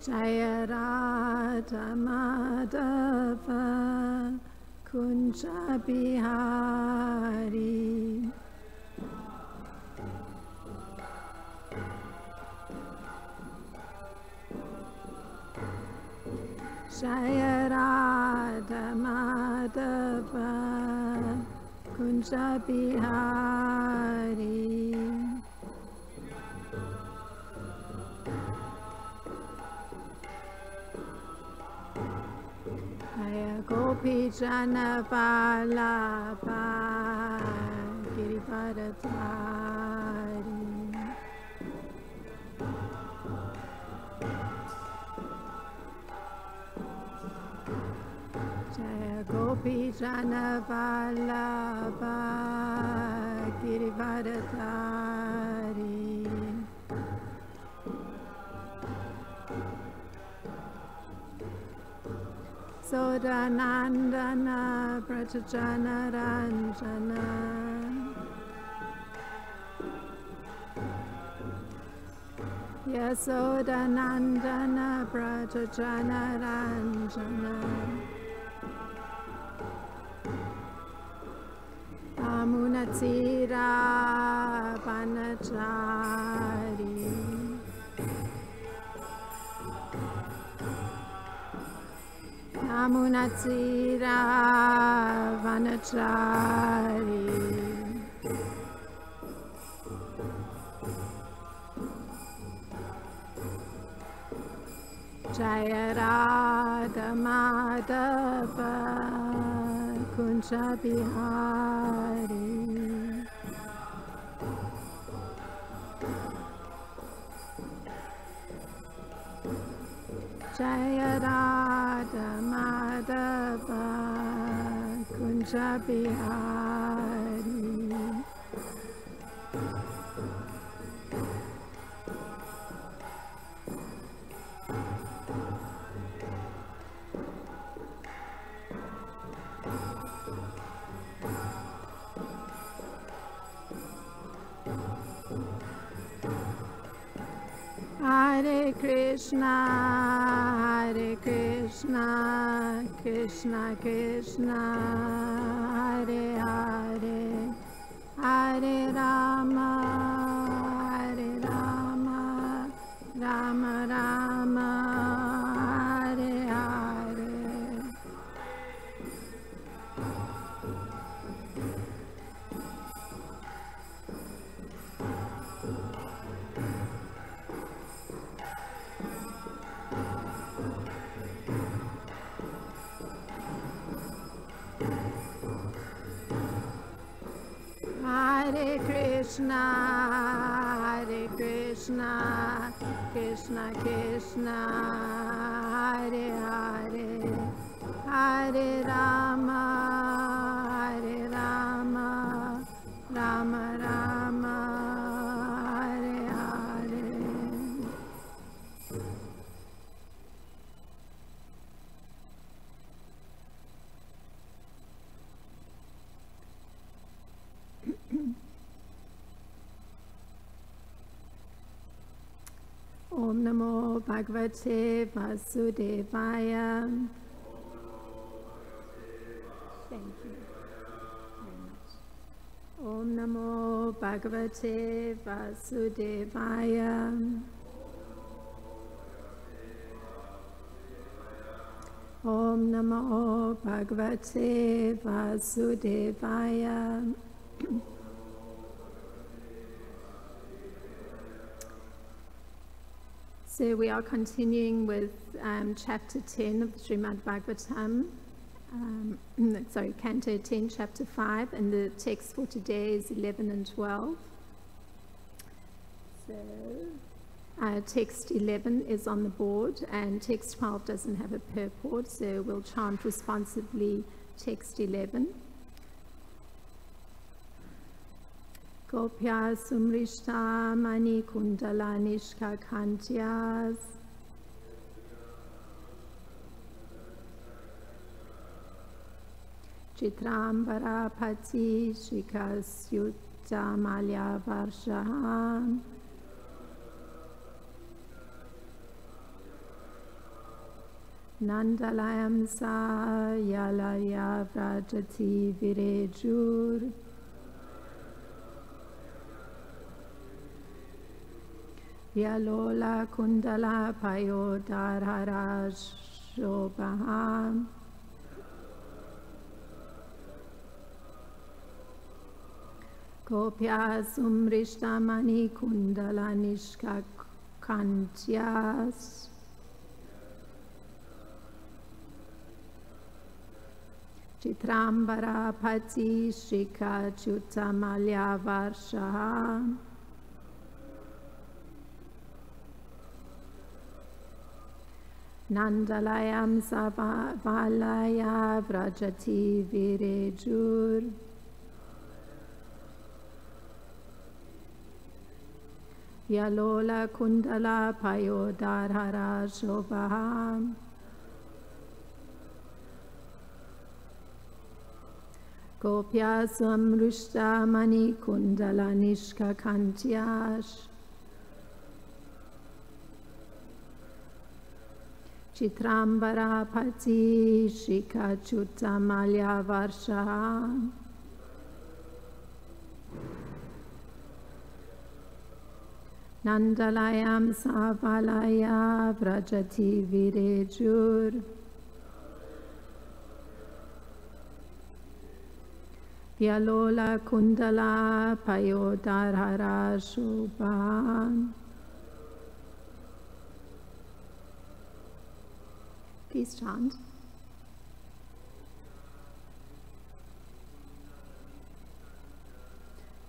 Jaya Radha Madhava Kunja Bihari. Jaya Radha Madhava Kunja Bihari. Jaya Gopi Jana Vallabha Girivardhari. Jaya Gopi Jana Vallabha Girivardhari. Sodanandana Prachajana Ranjana. Yasodanandana Prachajana Ranjana. Amunatira Vanachari. Amunatira Vanachari. Jaya Radha Madhava Kunja Bihari. Jaya Radha Madhava Kunja Bihari. Hare Krishna, Krishna Krishna, Hare Hare, Hare Rama, Rama Rama, Hare Hare. Hare Krishna, Krishna Krishna, Hare Hare, Hare Rama, Rama Rama, Hare Hare. Om Namo Bhagavate Vasudevaya. Thank you very much. Om Namo Bhagavate Vasudevaya. Om Namo Bhagavate Vasudevaya. So we are continuing with chapter 10 of the Srimad Bhagavatam, Canto 10, chapter 5, and the text for today is 11 and 12. So text 11 is on the board and text 12 doesn't have a purport, so we'll chant responsively text 11. Gopya Sumrishta Mani Kundala Nishka Kantyas Chitrambara Pati Shikasyutta Malya Varshaha Nandalayam sa yalaya vrajati virejur. Vyalola kundala payodharhara shobham. Kopya sumrishtamani kundala nishkakantyas. Chitrambara pati shika chutamalya varshaha. Nandalayam savalaya vrajati virejur. Yalola kundala payodharhara shobham. Gopya samrushta mani kundala nishkakantyash. Chitrambara pati shika chutamalya varshaha. Nandalayam savalaya vrajati virejur. Vyalola kundala payodharhara shobham. Please chant.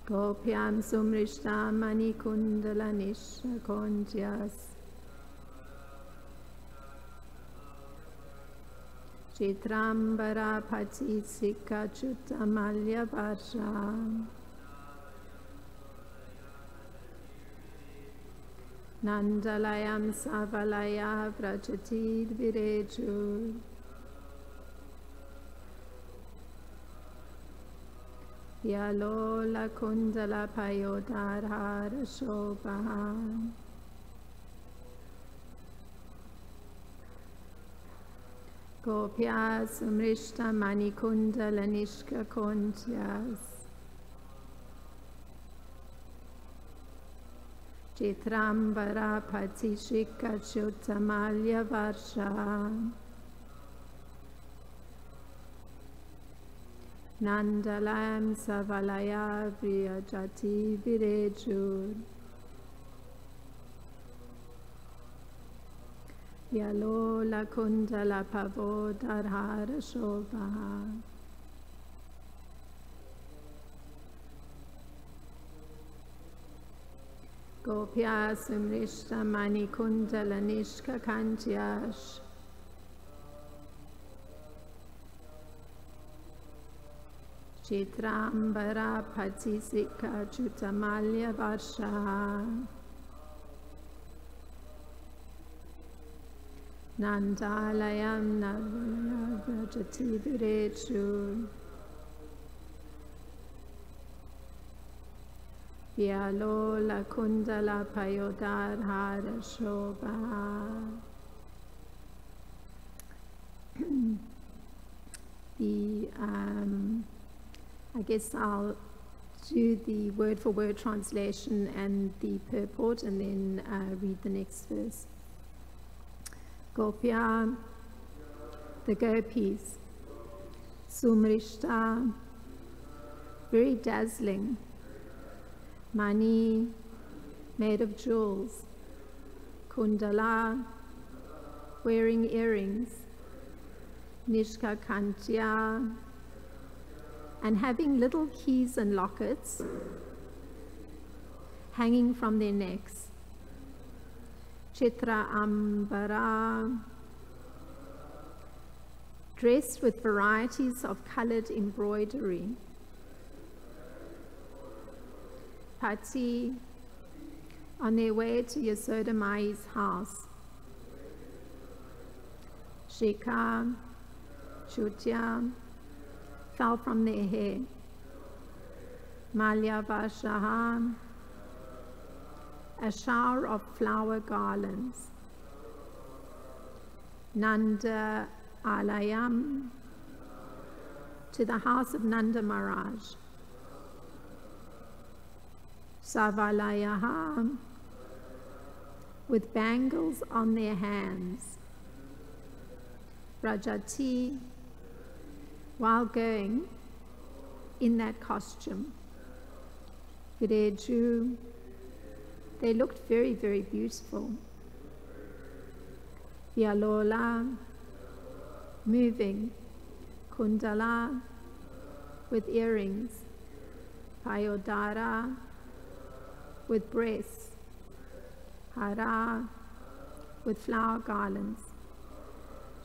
Gopyam sumrishta mani kundala nishkakantyas. Chitrambara pati sikha chutamalya varsha. Nandalayam savalaya vrajati virejur. Yalola kundala payodharhara shobham. Gopya sumrishta mani kundala nishkakantyas. Chitrambara pati shika chutamalya varsha. Nandalayam savalaya vrajati virejur. Yalola kundala payodharhara shobham. Gopya sumrishta mani kundala nishkakantyas. Chitrambara pati sikha chutamalya varsha. Nandalayam navalaya vrajati virejur. Vyalola kundala payodharhara shobham. I guess I'll do the word-for-word translation and the purport, and then read the next verse. Gopya, the gopis. Sumrishta, very dazzling. Mani, made of jewels. Kundala, wearing earrings. Nishkakantya, and having little keys and lockets hanging from their necks. Chitra ambara, dressed with varieties of colored embroidery. Pati, on their way to Yasoda Mai's house. Shika, Chutya, fell from their hair. Malyavashaha, a shower of flower garlands. Nanda Alayam, to the house of Nanda Maharaj. Savalayaham, with bangles on their hands. Rajati, while going in that costume. Vireju, they looked very, very beautiful. Vyalola, moving. Kundala, with earrings. Payodara, with breasts. Hara, with flower garlands.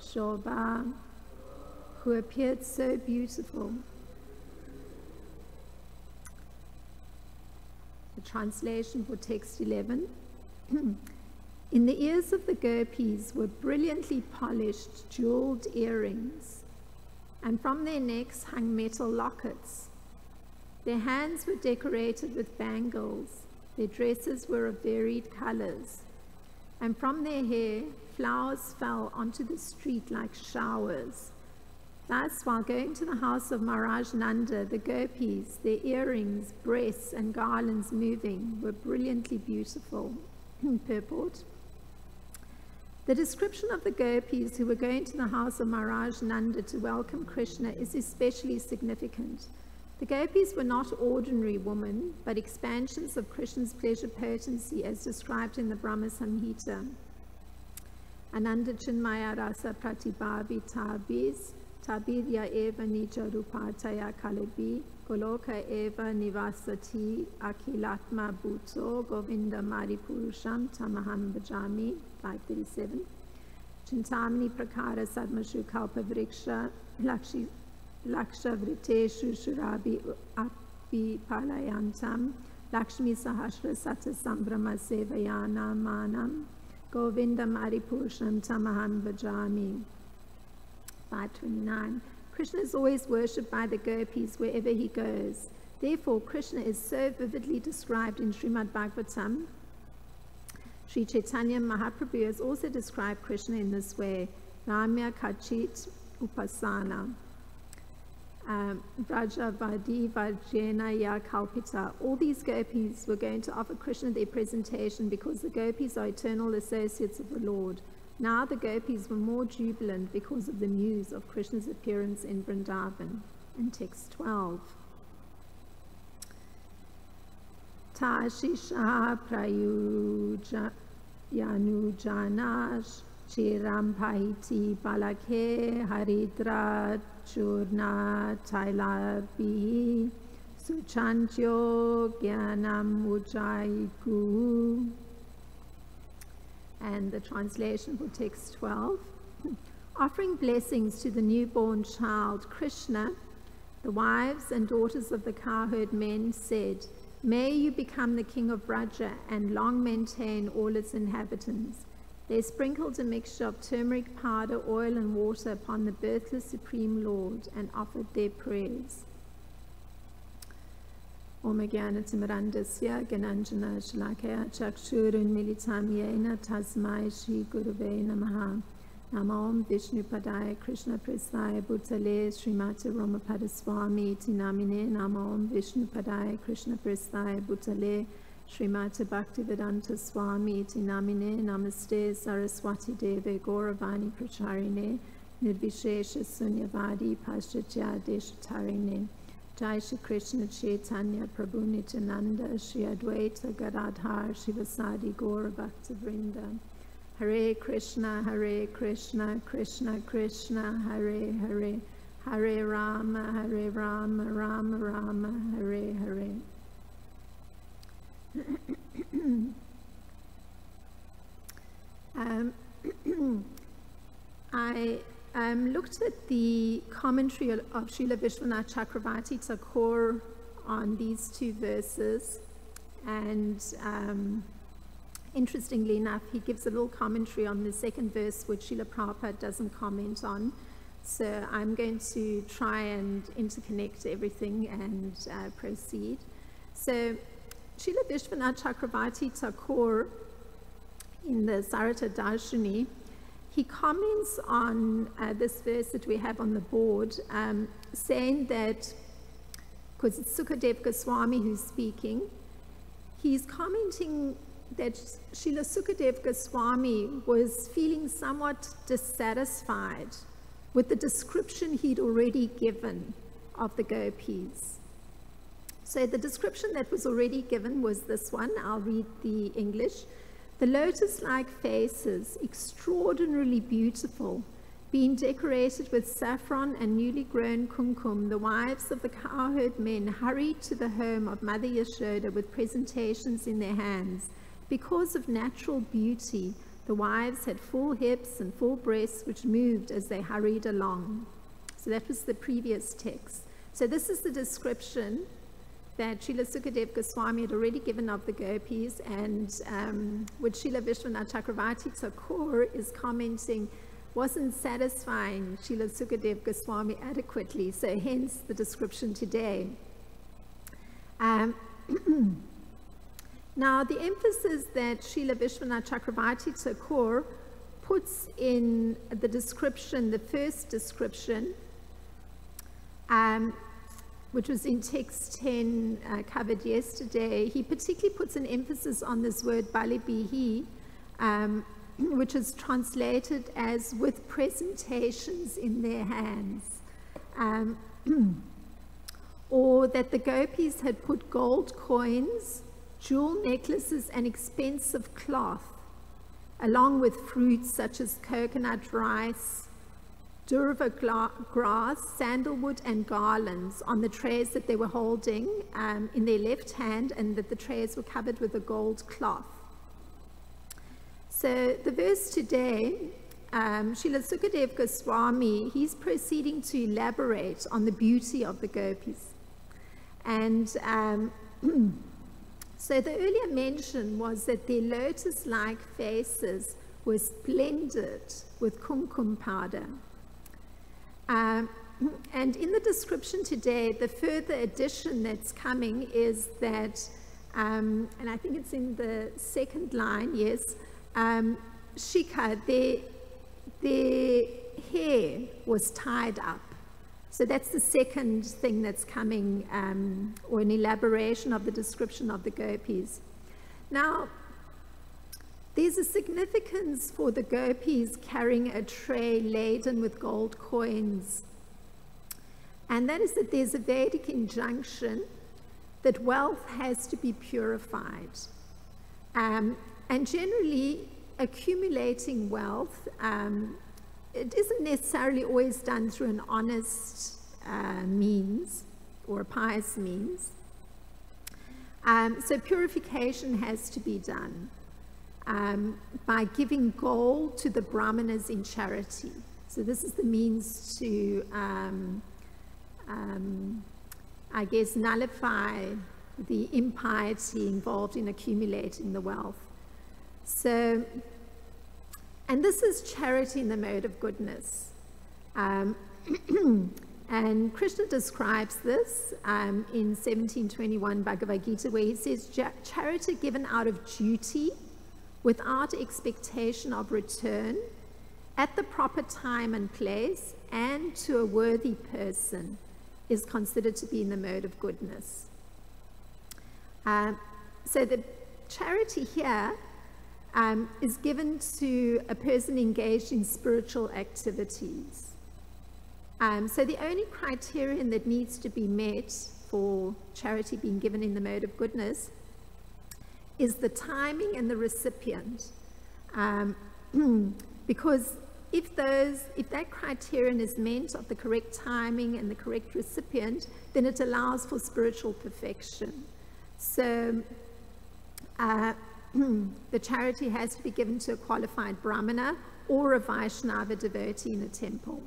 Shobha, who appeared so beautiful. The translation for text 11. In the ears of the gopis were brilliantly polished jeweled earrings, and from their necks hung metal lockets. Their hands were decorated with bangles. Their dresses were of varied colors, and from their hair flowers fell onto the street like showers. Thus, while going to the house of Maharaj Nanda, the gopis, their earrings, breasts, and garlands moving, were brilliantly beautiful. Purport. The description of the gopis who were going to the house of Maharaj Nanda to welcome Krishna is especially significant. The gopis were not ordinary women, but expansions of Krishna's pleasure potency as described in the Brahma Samhita. Ananda Chinmaya Rasa Pratibhavi Tabis, Tabidya Eva Nija Rupataya Kalabi, Goloka Eva Nivasati Akhilatma Bhuto Govinda Maripurusham Tamaham Bhajami, 537. Chintamani Prakara Sadmashu Kalpa Vriksha Laksha Vriteshu Shurabi Api Palayantam Lakshmi Sahasra Sata Sambrama Sevayana Manam Govinda Maripurusham Tamaham Bhajami, 529. Krishna is always worshipped by the gopis wherever he goes. Therefore, Krishna is so vividly described in Srimad Bhagavatam. Sri Chaitanya Mahaprabhu has also described Krishna in this way. Ramya Kachit Upasana. Vrajavadi Vajena Ya Kalpita. All these gopis were going to offer Krishna their presentation because the gopis are eternal associates of the Lord. Now the gopis were more jubilant because of the news of Krishna's appearance in Vrindavan. In text 12. Tashisha Prayuja Yanujanash Chiram Pahiti Balakhe Haridra Churna Tailabi Suchantyo Gyanam Ujaiku. And the translation for text 12. Offering blessings to the newborn child, Krishna, the wives and daughters of the cowherd men said, "May you become the king of Vraja and long maintain all its inhabitants." They sprinkled a mixture of turmeric powder, oil, and water upon the birthless Supreme Lord and offered their prayers. Om Jnana-timirandasya Gyananjana Shalakaya Chakshurun Militam Yena Tasmai Shri Gurave Namaha. Namo Vishnu Padaya Krishna Prasthaya Bhutale Srimati Romapada Swami Iti Namine. Namo Vishnu Padaya Krishna Prasthaya Bhutale Srimati Bhaktivedanta Swami Iti Namine. Namaste Saraswati Deve Gauravani Pracharine Nirvishesha Sunyavadi Paschatya Deshatarine. Jai Shri Krishna Chaitanya Prabhu Nityananda Shri Advaita Gadadhar Shivasadi Gaura Bhakta Vrinda. Hare Krishna Krishna Krishna Hare Hare, Hare Rama Rama Rama Hare Hare. I looked at the commentary of Srila Vishwanath Chakravarti Thakur on these two verses, and interestingly enough, he gives a little commentary on the second verse, which Srila Prabhupada doesn't comment on. So I'm going to try and interconnect everything and proceed. So Srila Vishwanath Chakravarti Thakur in the Sarata Darshini he comments on this verse that we have on the board, saying that, because it's Sukadev Goswami who's speaking, he's commenting that Srila Sukadev Goswami was feeling somewhat dissatisfied with the description he'd already given of the gopis. So the description that was already given was this one. I'll read the English. The lotus-like faces, extraordinarily beautiful, being decorated with saffron and newly grown kumkum, the wives of the cowherd men hurried to the home of Mother Yashoda with presentations in their hands. Because of natural beauty, the wives had full hips and full breasts which moved as they hurried along. So that was the previous text. So this is the description that Srila Sukadev Goswami had already given of the gopis, and which Srila Vishwanath Chakravarti Thakur is commenting wasn't satisfying Srila Sukadev Goswami adequately, so hence the description today. Now, the emphasis that Srila Vishwanath Chakravarti Thakur puts in the description, the first description, which was in text 10 covered yesterday, he particularly puts an emphasis on this word balibihi, which is translated as with presentations in their hands, or that the gopis had put gold coins, jewel necklaces and expensive cloth, along with fruits such as coconut rice, durva grass, sandalwood and garlands on the trays that they were holding in their left hand, and that the trays were covered with a gold cloth. So the verse today, Srila Sukadev Goswami, he's proceeding to elaborate on the beauty of the gopis. And so the earlier mention was that their lotus-like faces were splendid with kumkum powder. And in the description today, the further addition that's coming is that, and I think it's in the second line, yes, Shikha, their hair was tied up. So that's the second thing that's coming, or an elaboration of the description of the gopis. Now, there's a significance for the gopis carrying a tray laden with gold coins. And that is that there's a Vedic injunction that wealth has to be purified. And generally, accumulating wealth, it isn't necessarily always done through an honest means or a pious means. So purification has to be done by giving gold to the brahmanas in charity. So this is the means to, I guess, nullify the impiety involved in accumulating the wealth. So, and this is charity in the mode of goodness. And Krishna describes this in 1721 Bhagavad Gita, where he says, charity given out of duty, without expectation of return, at the proper time and place, and to a worthy person, is considered to be in the mode of goodness. So the charity here is given to a person engaged in spiritual activities. So the only criterion that needs to be met for charity being given in the mode of goodness is the timing and the recipient. Because if that criterion is meant of the correct timing and the correct recipient, then it allows for spiritual perfection. So the charity has to be given to a qualified brahmana or a Vaishnava devotee in a temple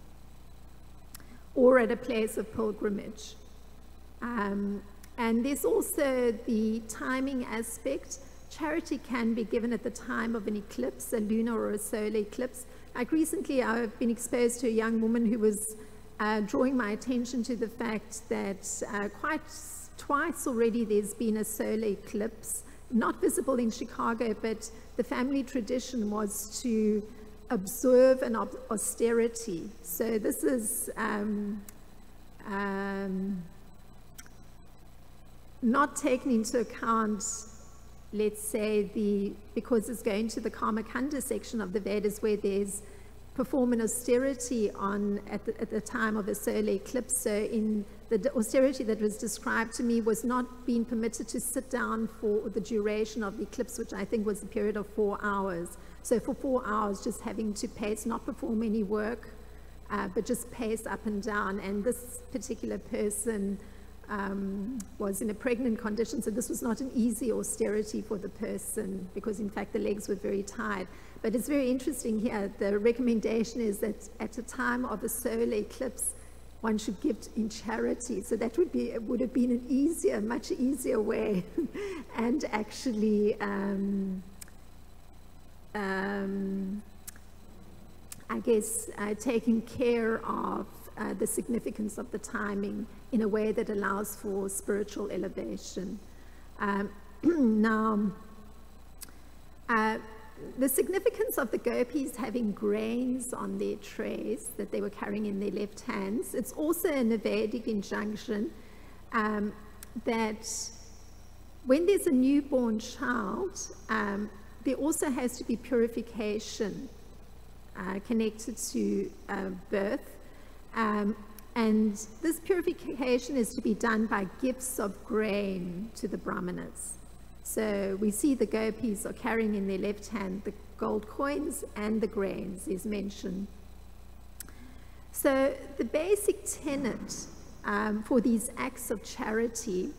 or at a place of pilgrimage. And there's also the timing aspect. Charity can be given at the time of an eclipse, a lunar or a solar eclipse. Like recently, I've been exposed to a young woman who was drawing my attention to the fact that quite twice already there's been a solar eclipse, not visible in Chicago, but the family tradition was to observe an austerity. So this is not taking into account, let's say, because it's going to the Karma Kanda section of the Vedas where there's perform an austerity at the time of a solar eclipse. So in the austerity that was described to me was not being permitted to sit down for the duration of the eclipse, which I think was a period of 4 hours. So for 4 hours, just having to pace, not perform any work, but just pace up and down. And this particular person was in a pregnant condition, so this was not an easy austerity for the person, because in fact the legs were very tired. But it's very interesting here, the recommendation is that at a time of a solar eclipse, one should give in charity. So that would have been an easier, much easier way, and actually I guess taking care of the significance of the timing in a way that allows for spiritual elevation. Now, the significance of the gopis having grains on their trays that they were carrying in their left hands, it's also in a Vedic injunction that when there's a newborn child, there also has to be purification connected to birth. And this purification is to be done by gifts of grain to the brahmanas. So we see the gopis are carrying in their left hand the gold coins and the grains is mentioned. So the basic tenet for these acts of charity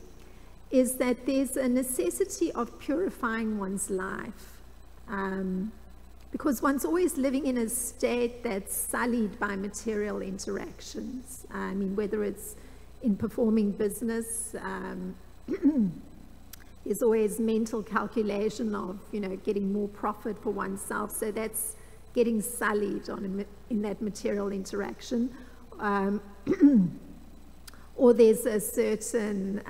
is that there's a necessity of purifying one's life. Because one's always living in a state that's sullied by material interactions. I mean, whether it's in performing business, there's always mental calculation of, getting more profit for oneself. So that's getting sullied in that material interaction. Or there's a certain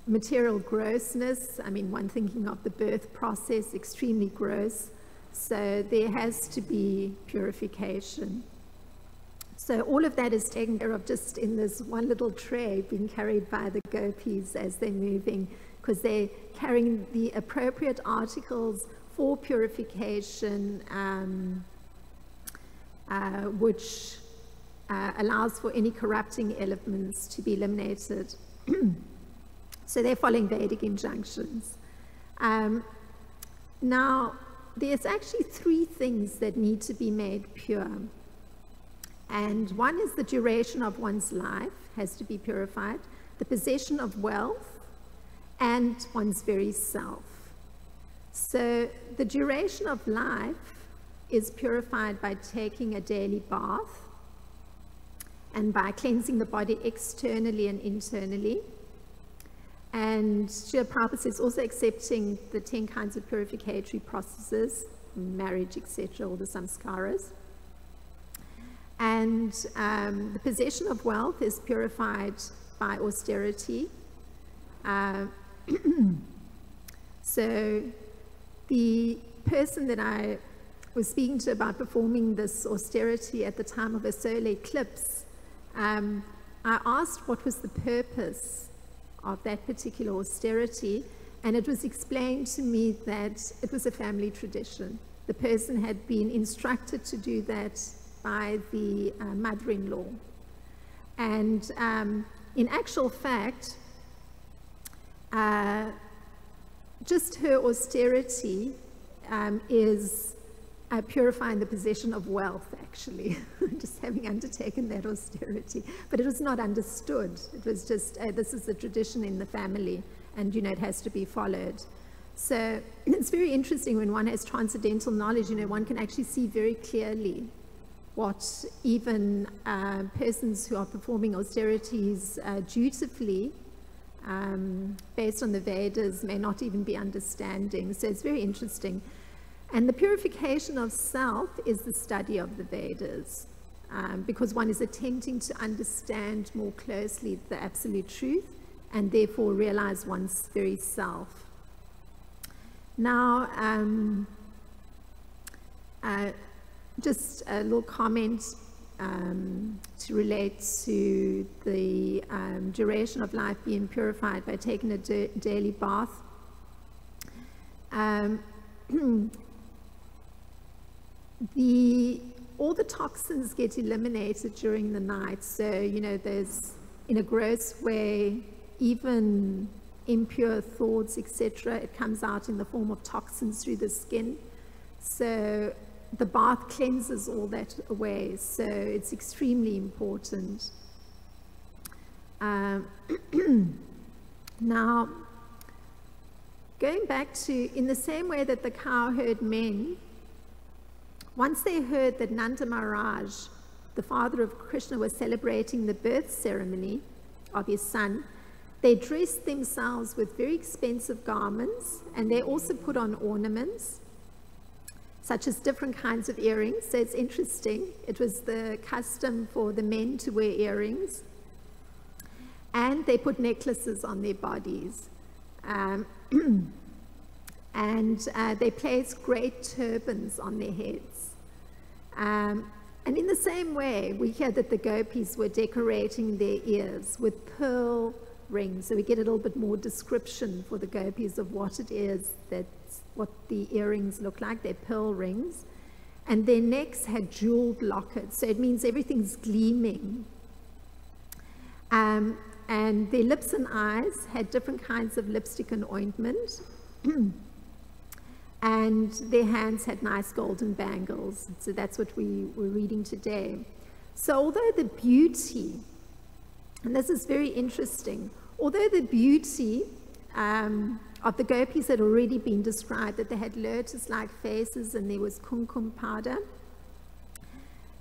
material grossness. I mean, one thinking of the birth process, extremely gross. So there has to be purification. So all of that is taken care of just in this one little tray being carried by the gopis as they're moving, because they're carrying the appropriate articles for purification, which allows for any corrupting elements to be eliminated. So they're following Vedic injunctions. Now, there's actually 3 things that need to be made pure. And one is the duration of one's life has to be purified, the possession of wealth, and one's very self. So the duration of life is purified by taking a daily bath and by cleansing the body externally and internally. And Srila Prabhupada says also accepting the 10 kinds of purificatory processes, marriage, etc., all the samskaras. And the possession of wealth is purified by austerity. So the person that I was speaking to about performing this austerity at the time of a solar eclipse, I asked what was the purpose of that particular austerity, and it was explained to me that it was a family tradition. The person had been instructed to do that by the mother-in-law. And in actual fact, just her austerity is purifying the possession of wealth, actually, just having undertaken that austerity. But it was not understood. It was just, this is the tradition in the family, and, it has to be followed. So it's very interesting when one has transcendental knowledge, one can actually see very clearly what even persons who are performing austerities dutifully, based on the Vedas, may not even be understanding. So it's very interesting. And the purification of self is the study of the Vedas, because one is attempting to understand more closely the absolute truth and therefore realize one's very self. Now, just a little comment to relate to the duration of life being purified by taking a daily bath. All the toxins get eliminated during the night. So, there's, in a gross way, even impure thoughts, etc., it comes out in the form of toxins through the skin. So the bath cleanses all that away. So it's extremely important. Now, going back to, in the same way that the cowherd men, once they heard that Nanda Maharaj, the father of Krishna, was celebrating the birth ceremony of his son, they dressed themselves with very expensive garments, and they also put on ornaments, such as different kinds of earrings. So it's interesting. It was the custom for the men to wear earrings, and they put necklaces on their bodies. And they placed great turbans on their heads. And in the same way, we hear that the gopis were decorating their ears with pearl rings. So we get a little bit more description for the gopis of what it is, what the earrings look like. They're pearl rings. And their necks had jeweled lockets. So it means everything's gleaming. And their lips and eyes had different kinds of lipstick and ointment. And their hands had nice golden bangles. So that's what we were reading today. So although the beauty, and this is very interesting, although the beauty of the gopis had already been described, that they had lotus-like faces and there was kumkum powder,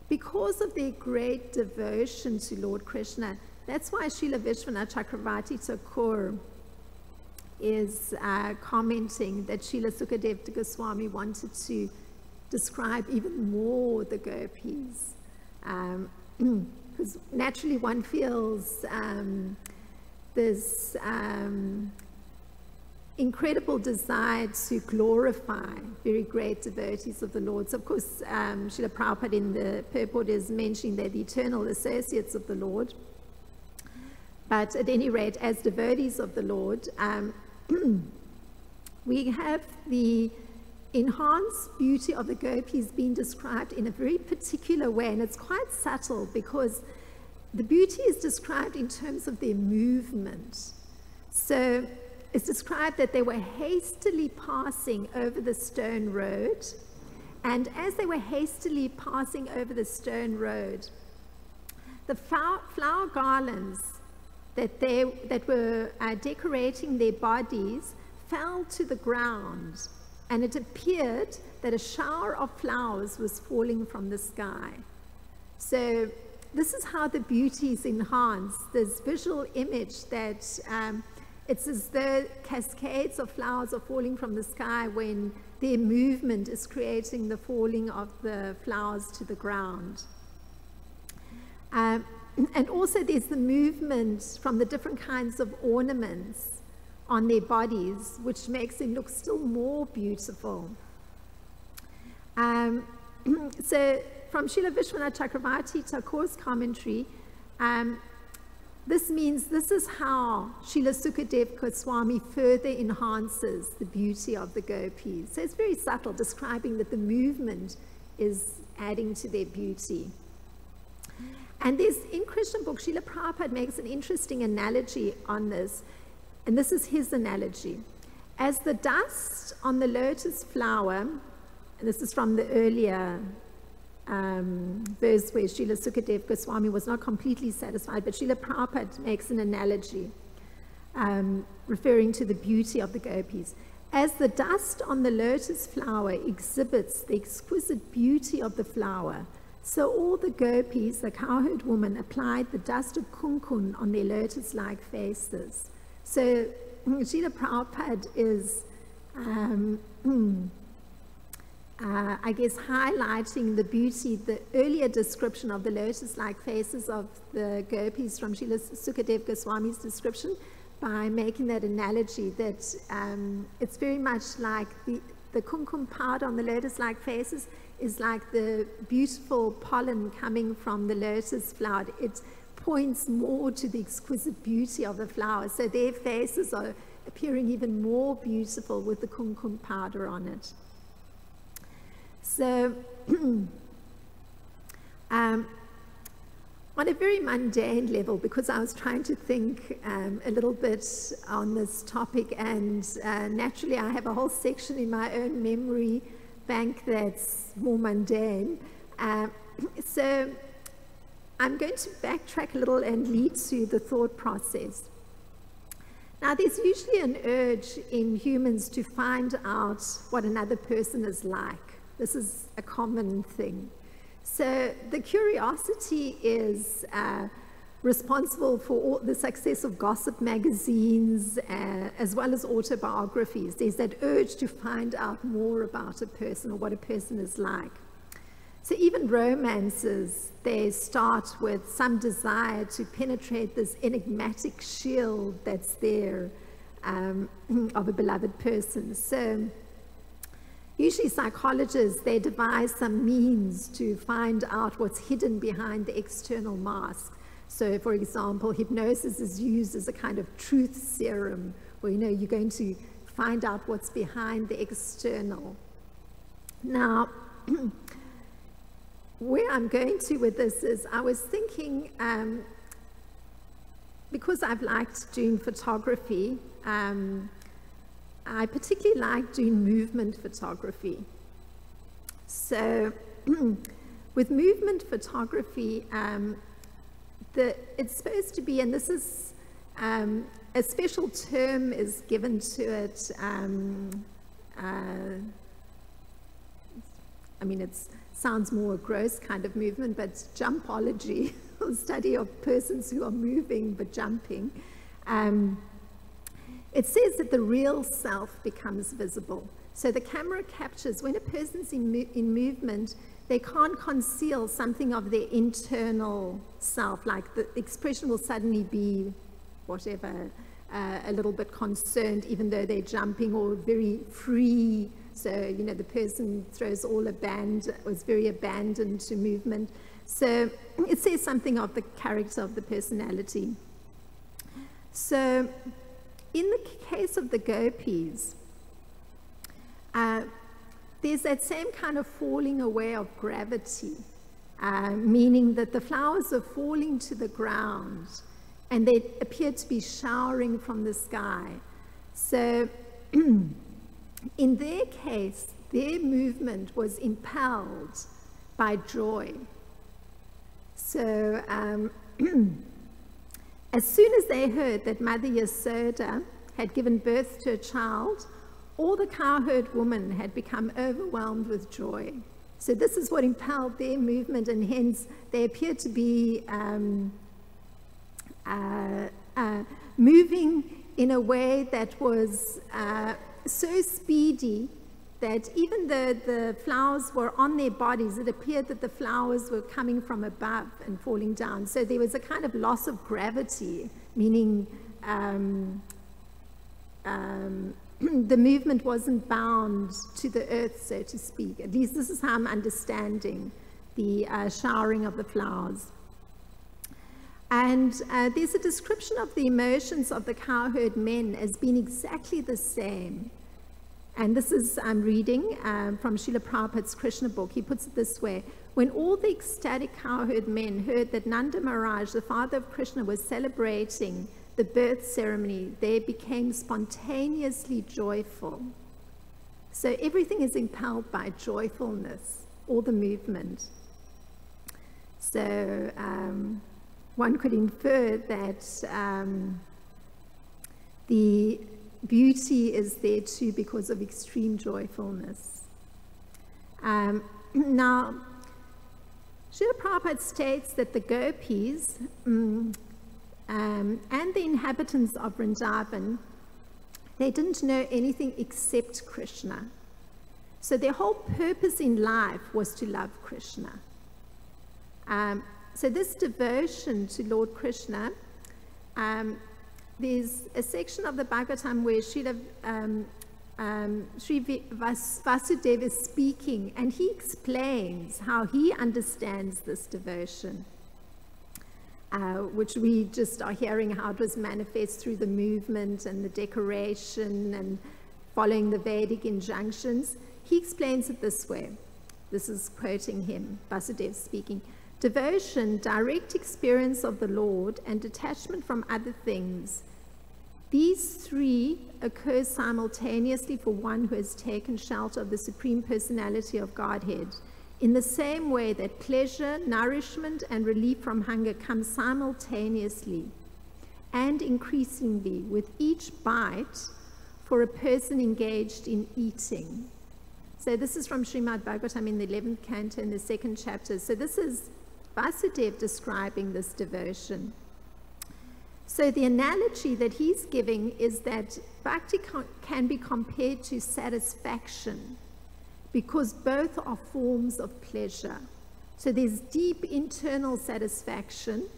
because of their great devotion to Lord Krishna, that's why Srila Vishwanath Chakravarti Thakur is commenting that Srila Sukadev Goswami wanted to describe even more the gopis. Because naturally one feels this incredible desire to glorify very great devotees of the Lord. So of course, Srila Prabhupada in the purport is mentioning they're the eternal associates of the Lord. But at any rate, as devotees of the Lord, we have the enhanced beauty of the gopis being described in a very particular way, and it's quite subtle because the beauty is described in terms of their movement. So it's described that they were hastily passing over the stone road, and as they were hastily passing over the stone road, the flower garlands that were decorating their bodies fell to the ground, and it appeared that a shower of flowers was falling from the sky. So this is how the beauty is enhanced, this visual image that it's as though cascades of flowers are falling from the sky when their movement is creating the falling of the flowers to the ground. And also there's the movement from the different kinds of ornaments on their bodies, which makes them look still more beautiful. So from Srila Vishwanath Chakravarti Thakur's commentary, this means this is how Srila Sukadev Goswami further enhances the beauty of the gopis. So it's very subtle, describing that the movement is adding to their beauty. And there's, in Krishna book, Srila Prabhupada makes an interesting analogy on this, and this is his analogy. As the dust on the lotus flower, and this is from the earlier verse where Srila Sukadev Goswami was not completely satisfied, but Srila Prabhupada makes an analogy referring to the beauty of the gopis. As the dust on the lotus flower exhibits the exquisite beauty of the flower, so all the gopis, the cowherd woman, applied the dust of kumkum on their lotus-like faces. So Srila Prabhupada is, I guess, highlighting the beauty, the earlier description of the lotus-like faces of the gopis from Srila Sukadev Goswami's description by making that analogy that it's very much like the kumkum powder on the lotus-like faces is like the beautiful pollen coming from the lotus flower. It points more to the exquisite beauty of the flower. So their faces are appearing even more beautiful with the kumkum powder on it. So on a very mundane level, because I was trying to think a little bit on this topic, and naturally I have a whole section in my own memory bank that's more mundane. So I'm going to backtrack a little and lead to the thought process. Now, there's usually an urge in humans to find out what another person is like. This is a common thing. So the curiosity is responsible for all the success of gossip magazines as well as autobiographies. There's that urge to find out more about a person or what a person is like. So even romances, they start with some desire to penetrate this enigmatic shield that's there of a beloved person. So usually psychologists, they devise some means to find out what's hidden behind the external mask. So for example, hypnosis is used as a kind of truth serum, where you're going to find out what's behind the external. Now, where I'm going to with this is, I was thinking, because I've liked doing photography, I particularly like doing movement photography. So with movement photography, it's supposed to be, and this is a special term is given to it. I mean, it sounds more gross kind of movement, but it's jumpology, the study of persons who are moving but jumping. It says that the real self becomes visible. So the camera captures, when a person's in movement, they can't conceal something of their internal self, like the expression will suddenly be whatever, a little bit concerned, even though they're jumping, or very free. So, the person throws was very abandoned to movement. So it says something of the character of the personality. So in the case of the gopis, there's that same kind of falling away of gravity, meaning that the flowers are falling to the ground and they appear to be showering from the sky. So in their case, their movement was impelled by joy. So as soon as they heard that Mother Yasoda had given birth to a child, all the cowherd women had become overwhelmed with joy. So this is what impelled their movement, and hence they appear to be moving in a way that was so speedy that even though the flowers were on their bodies, it appeared that the flowers were coming from above and falling down. So there was a kind of loss of gravity, meaning the movement wasn't bound to the earth, so to speak. At least this is how I'm understanding the showering of the flowers. And there's a description of the emotions of the cowherd men as being exactly the same. And this is, I'm reading from Srila Prabhupada's Krishna book. He puts it this way: when all the ecstatic cowherd men heard that Nanda Maharaj, the father of Krishna, was celebrating the birth ceremony, they became spontaneously joyful. So everything is impelled by joyfulness, all the movement. So one could infer that the beauty is there too because of extreme joyfulness. Now, Srila Prabhupada states that the gopis and the inhabitants of Vrindavan, they didn't know anything except Krishna. So their whole purpose in life was to love Krishna. So this devotion to Lord Krishna, there's a section of the Bhagavatam where Srila Vasudeva is speaking, and he explains how he understands this devotion, which we just are hearing how it was manifest through the movement and the decoration and following the Vedic injunctions. He explains it this way. This is quoting him, Vasudeva speaking. Devotion, direct experience of the Lord, and detachment from other things. These three occur simultaneously for one who has taken shelter of the Supreme Personality of Godhead, in the same way that pleasure, nourishment, and relief from hunger come simultaneously and increasingly with each bite for a person engaged in eating. So this is from Srimad Bhagavatam in the 11th canto in the 2nd chapter. So this is Vasudeva describing this devotion. So the analogy that he's giving is that bhakti can be compared to satisfaction, because both are forms of pleasure. So there's deep internal satisfaction.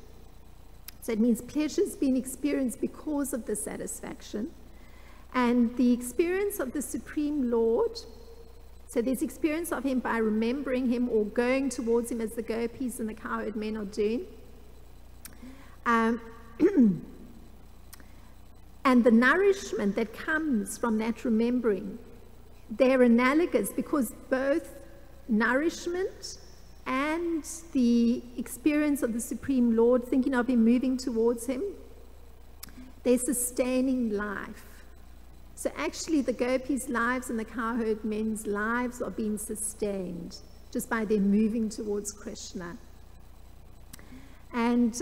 So it means pleasure's been experienced because of the satisfaction. And the experience of the Supreme Lord, so there's experience of him by remembering him or going towards him, as the gopis and the cowherd men are doing. And the nourishment that comes from that remembering, they're analogous, because both nourishment and the experience of the Supreme Lord, thinking of him, moving towards him, they're sustaining life. So actually the gopis' lives and the cowherd men's lives are being sustained just by their moving towards Krishna. And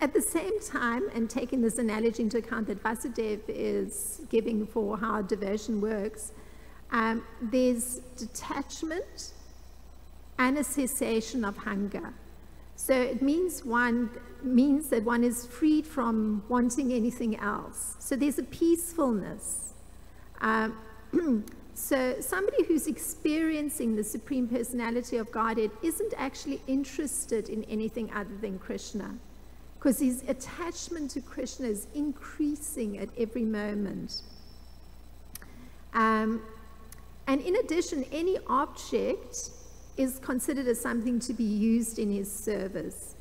at the same time, and taking this analogy into account that Vasudeva is giving for how devotion works, there's detachment and a cessation of hunger. So it means that one is freed from wanting anything else. So there's a peacefulness. So somebody who's experiencing the Supreme Personality of Godhead isn't actually interested in anything other than Krishna, because his attachment to Krishna is increasing at every moment. And in addition, any object is considered as something to be used in his service,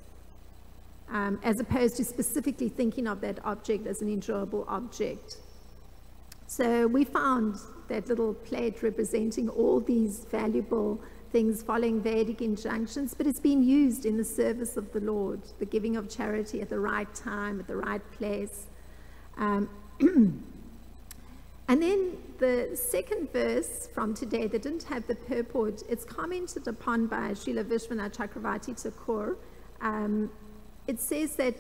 as opposed to specifically thinking of that object as an enjoyable object. So we found that little plate representing all these valuable things following Vedic injunctions, but it's been used in the service of the Lord, the giving of charity at the right time, at the right place. And then the second verse from today that didn't have the purport, it's commented upon by Srila Vishwanath Chakravarti Thakur. It says that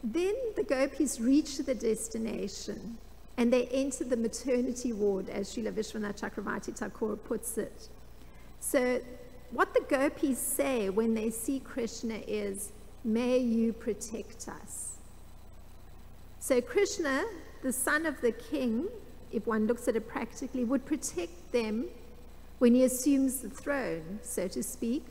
then the gopis reach the destination and they enter the maternity ward, as Srila Vishwanath Chakravarti Thakur puts it. So what the gopis say when they see Krishna is, "May you protect us." So Krishna, the son of the king, if one looks at it practically, would protect them when he assumes the throne, so to speak.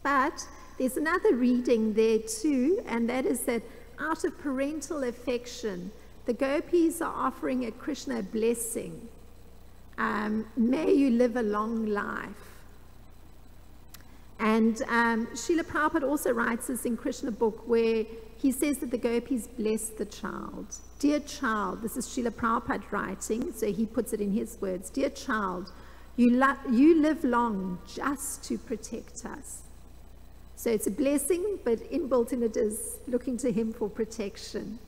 But there's another reading there too, and that is that out of parental affection, the gopis are offering at Krishna a blessing. May you live a long life. And Srila Prabhupada also writes this in Krishna book, where he says that the gopis bless the child. "Dear child," this is Srila Prabhupada writing, so he puts it in his words, "Dear child, you live long just to protect us." So it's a blessing, but inbuilt in it is looking to him for protection.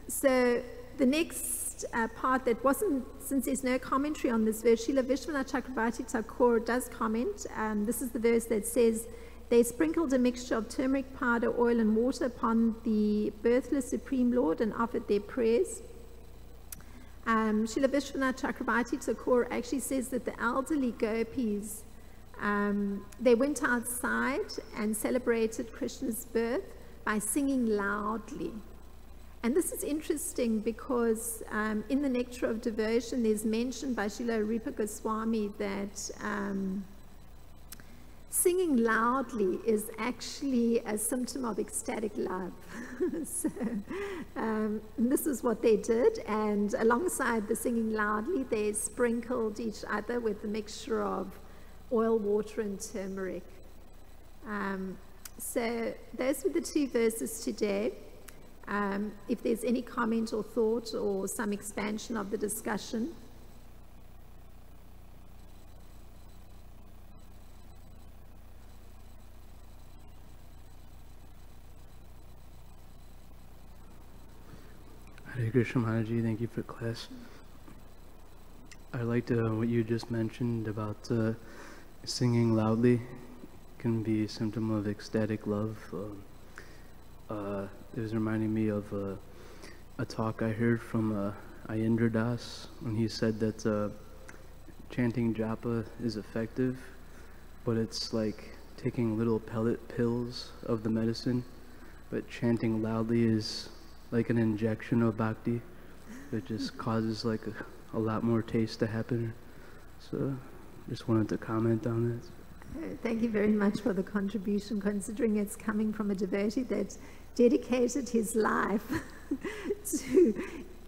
So the next part that wasn't, since there's no commentary on this verse, Srila Vishwanath Chakravarti Thakur does comment. This is the verse that says, "They sprinkled a mixture of turmeric powder, oil, and water upon the birthless Supreme Lord and offered their prayers." Srila Vishwanath Chakravarti Thakur actually says that the elderly gopis, they went outside and celebrated Krishna's birth by singing loudly. And this is interesting because in the Nectar of Devotion, there's mentioned by Srila Rupa Goswami that singing loudly is actually a symptom of ecstatic love. So this is what they did, and alongside the singing loudly, they sprinkled each other with a mixture of oil, water, and turmeric. So those were the 2 verses today. If there's any comment or thought or some expansion of the discussion. Hare Krishna, Mataji, thank you for class. I liked what you just mentioned about singing loudly can be a symptom of ecstatic love. It was reminding me of a talk I heard from Ayendra Das when he said that chanting japa is effective, but it's like taking little pellet pills of the medicine, but chanting loudly is like an injection of bhakti. It just causes like a lot more taste to happen. So just wanted to comment on that. Thank you very much for the contribution, considering it's coming from a devotee that dedicated his life to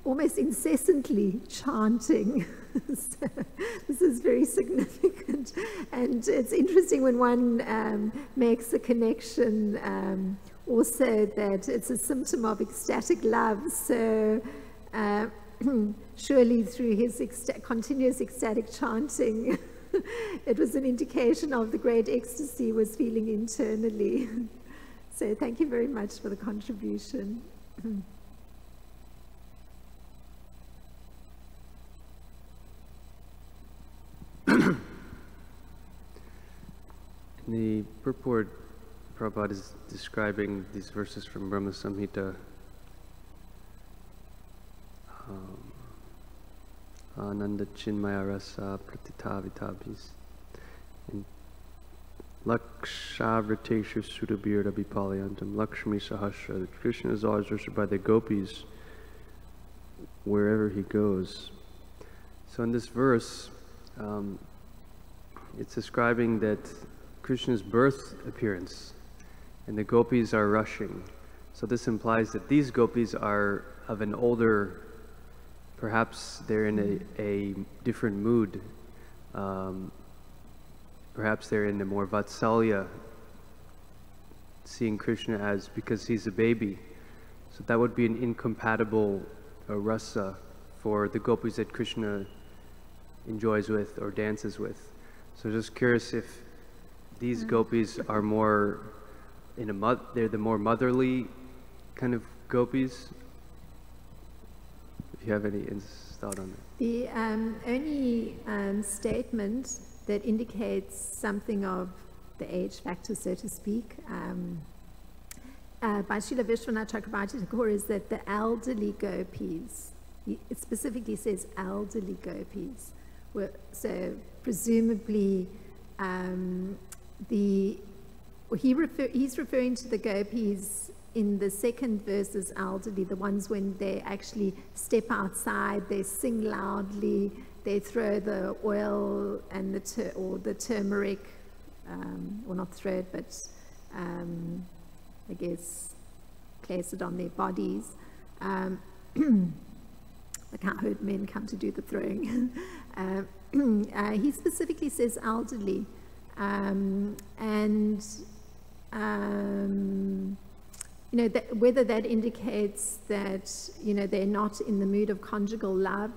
almost incessantly chanting. So this is very significant. And it's interesting when one makes a connection also that it's a symptom of ecstatic love. So surely through his continuous ecstatic chanting, it was an indication of the great ecstasy he was feeling internally. So thank you very much for the contribution. In the purport, Prabhupada is describing these verses from Brahma Samhita. Ananda Chinmaya Rasa Pratitavitabhis. And Lakshavrateshu Sudabirda Bipalyantam Lakshmi Sahasra. Krishna is always worshipped by the gopis wherever he goes. So in this verse, it's describing that Krishna's birth appearance and the gopis are rushing. So this implies that these gopis are of an older, perhaps they're in a different mood. Perhaps they're in a more Vatsalya, seeing Krishna as because he's a baby. So that would be an incompatible rasa for the gopis that Krishna enjoys with or dances with. So just curious if these gopis are more they're the more motherly kind of gopis. If you have any thought on that. The only statement that indicates something of the age factor, so to speak, by Srila Vishwanath Chakravarti Thakur is that the elderly gopis, it specifically says elderly gopis, so presumably he's referring to the gopis in the second verse as elderly, the ones when they actually step outside, they sing loudly, they throw the oil and the turmeric, or not throw it, but I guess place it on their bodies. The cowherd men come to do the throwing. He specifically says elderly, and you know, whether that indicates that, you know, they're not in the mood of conjugal love,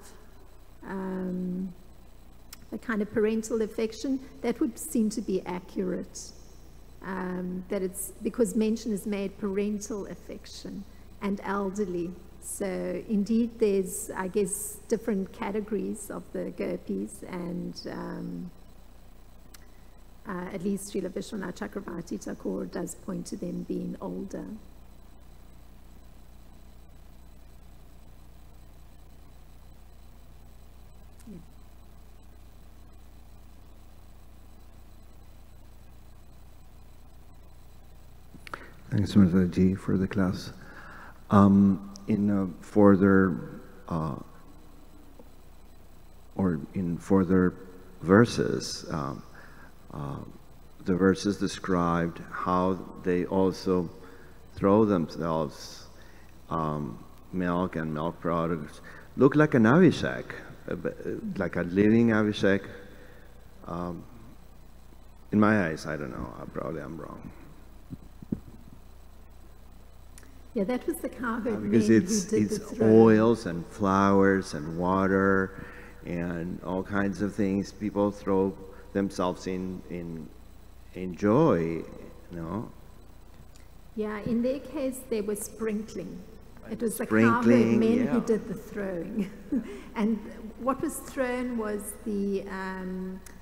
a kind of parental affection, that would seem to be accurate. That it's because mention is made parental affection and elderly. So indeed there's, I guess, different categories of the gopis, and at least Srila Vishwanath Chakravarti Thakur does point to them being older. Yeah. Thanks, Mataji, for the class. In further verses, the verses described how they also throw themselves milk and milk products. Look like an Abhishek, like a living Abhishek. In my eyes, I don't know, probably I'm wrong. Yeah, that was the cowherd Because men it's who did the throne. oils and flowers and water and all kinds of things. People throw themselves in joy, you know. Yeah, in their case, they were sprinkling. It was the Sprinkling, cowherd men yeah. who did the throwing. And what was thrown was the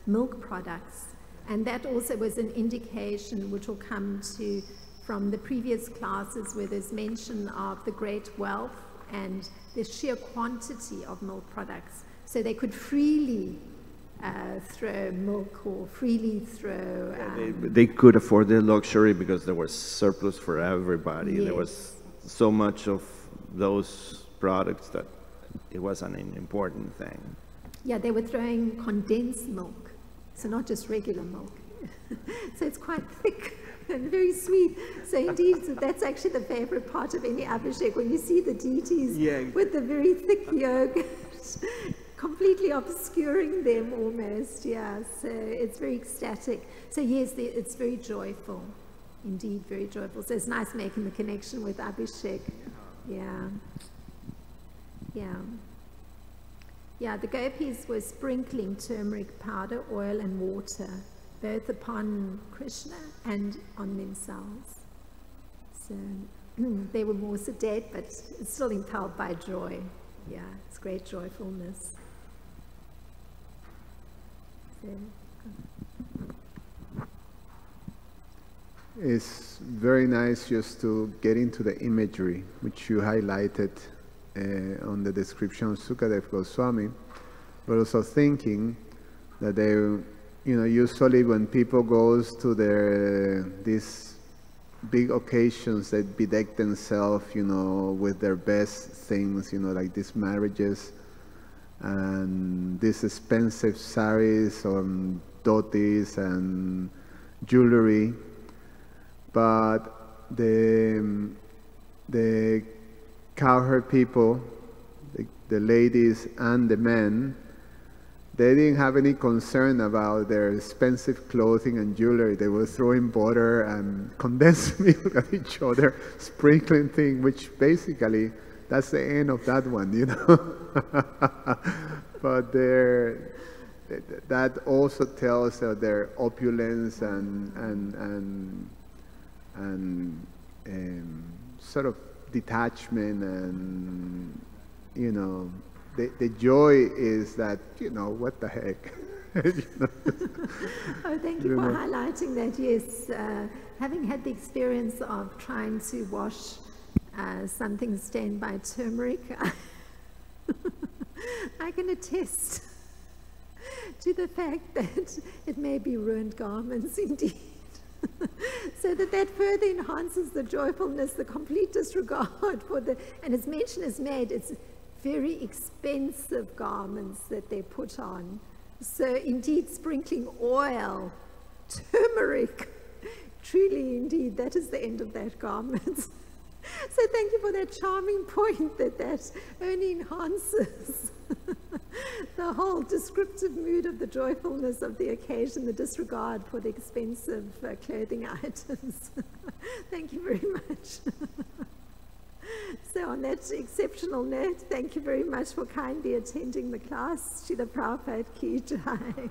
milk products. And that also was an indication, which will come to from the previous classes, where there's mention of the great wealth and the sheer quantity of milk products. So they could freely throw milk or freely throw... They could afford the luxury because there was surplus for everybody. Yes. There was so much of those products that it wasn't an important thing. Yeah, they were throwing condensed milk, so not just regular milk. So it's quite thick and very sweet. So indeed, that's actually the favorite part of any Abhishek, when you see the deities with the very thick yogurt, completely obscuring them almost, yeah. So it's very ecstatic. So yes, it's very joyful, indeed, very joyful. So it's nice making the connection with Abhishek, yeah. Yeah. Yeah, the gopis were sprinkling turmeric powder, oil and water, both upon Krishna and on themselves. So they were more sedate, but still impelled by joy. Yeah, it's great joyfulness. So, it's very nice just to get into the imagery, which you highlighted on the description of Sukadev Goswami, but also thinking that they, usually when people goes to these big occasions, they bedeck themselves, with their best things, like these marriages and these expensive saris or dhotis and jewelry, but the cowherd people, the ladies and the men, they didn't have any concern about their expensive clothing and jewelry. They were throwing butter and condensed milk at each other, sprinkling things, which basically, that's the end of that one, But that also tells their opulence and sort of detachment, and the joy is that what the heck. Oh, thank you for highlighting that. Yes, having had the experience of trying to wash something stained by turmeric, I can attest to the fact that it may be ruined garments indeed. So that further enhances the joyfulness, the complete disregard for and as mention is made, it's very expensive garments that they put on. So indeed, sprinkling oil, turmeric, truly indeed, that is the end of that garment. So thank you for that charming point that only enhances the whole descriptive mood of the joyfulness of the occasion, the disregard for the expensive clothing items. Thank you very much. So on that exceptional note, thank you very much for kindly attending the class. Srila Prabhupada Ki Jai.